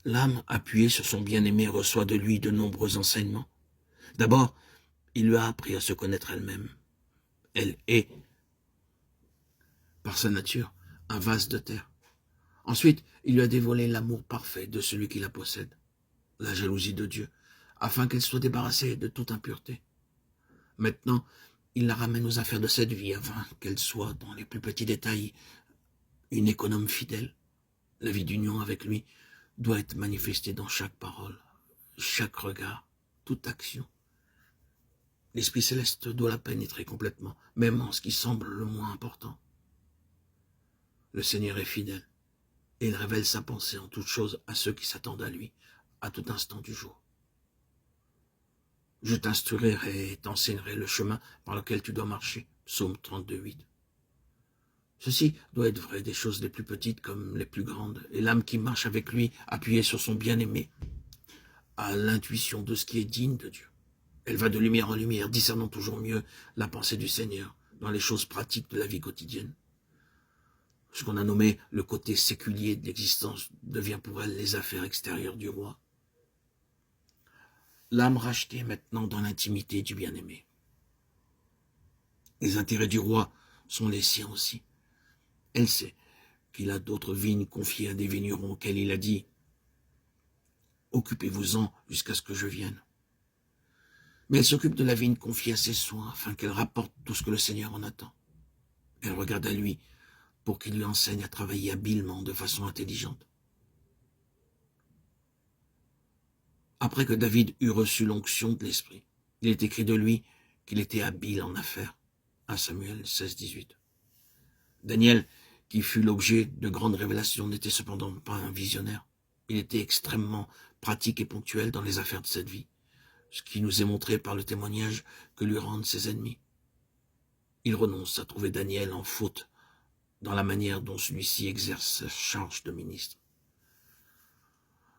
L'âme appuyée sur son bien-aimé reçoit de lui de nombreux enseignements. D'abord, il lui a appris à se connaître elle-même. Elle est, par sa nature, un vase de terre. Ensuite, il lui a dévoilé l'amour parfait de celui qui la possède, la jalousie de Dieu, afin qu'elle soit débarrassée de toute impureté. Maintenant, il la ramène aux affaires de cette vie, afin qu'elle soit, dans les plus petits détails, une économe fidèle. La vie d'union avec lui doit être manifestée dans chaque parole, chaque regard, toute action. L'Esprit céleste doit la pénétrer complètement, même en ce qui semble le moins important. Le Seigneur est fidèle, et il révèle sa pensée en toutes choses à ceux qui s'attendent à lui, à tout instant du jour. Je t'instruirai et t'enseignerai le chemin par lequel tu dois marcher. Psaume 32, 8. Ceci doit être vrai des choses les plus petites comme les plus grandes, et l'âme qui marche avec lui, appuyée sur son bien-aimé, a l'intuition de ce qui est digne de Dieu. Elle va de lumière en lumière, discernant toujours mieux la pensée du Seigneur dans les choses pratiques de la vie quotidienne. Ce qu'on a nommé le côté séculier de l'existence devient pour elle les affaires extérieures du roi. L'âme rachetée maintenant dans l'intimité du bien-aimé. Les intérêts du roi sont les siens aussi. Elle sait qu'il a d'autres vignes confiées à des vignerons auxquels il a dit « Occupez-vous-en jusqu'à ce que je vienne ». Mais elle s'occupe de la vigne confiée à ses soins afin qu'elle rapporte tout ce que le Seigneur en attend. Elle regarde à lui pour qu'il lui enseigne à travailler habilement de façon intelligente. Après que David eut reçu l'onction de l'Esprit, il est écrit de lui qu'il était habile en affaires. 1 Samuel 16, 18. Daniel, qui fut l'objet de grandes révélations, n'était cependant pas un visionnaire. Il était extrêmement pratique et ponctuel dans les affaires de cette vie, ce qui nous est montré par le témoignage que lui rendent ses ennemis. Il renonce à trouver Daniel en faute dans la manière dont celui-ci exerce sa charge de ministre.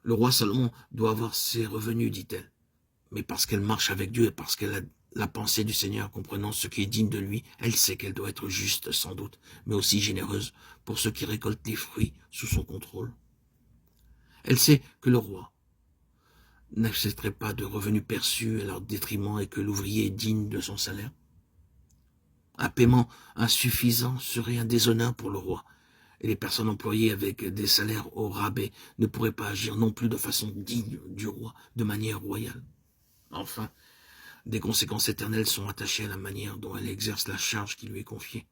Le roi Salomon doit avoir ses revenus, dit-elle, mais parce qu'elle marche avec Dieu et parce qu'elle a la pensée du Seigneur, comprenant ce qui est digne de lui, elle sait qu'elle doit être juste sans doute, mais aussi généreuse pour ceux qui récoltent les fruits sous son contrôle. Elle sait que le roi n'accepterait pas de revenus perçus à leur détriment et que l'ouvrier est digne de son salaire. Un paiement insuffisant serait un déshonneur pour le roi, et les personnes employées avec des salaires au rabais ne pourraient pas agir non plus de façon digne du roi, de manière royale. Enfin, des conséquences éternelles sont attachées à la manière dont elle exerce la charge qui lui est confiée.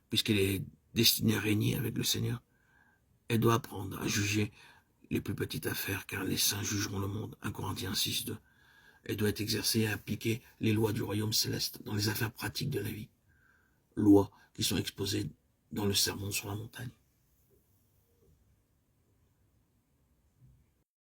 Puisqu'elle est destinée à régner avec le Seigneur, elle doit apprendre à juger les plus petites affaires, car les saints jugeront le monde. 1 Corinthiens 6, 2. Elle doit être exercée à appliquer les lois du royaume céleste dans les affaires pratiques de la vie. Lois qui sont exposées dans le sermon sur la montagne.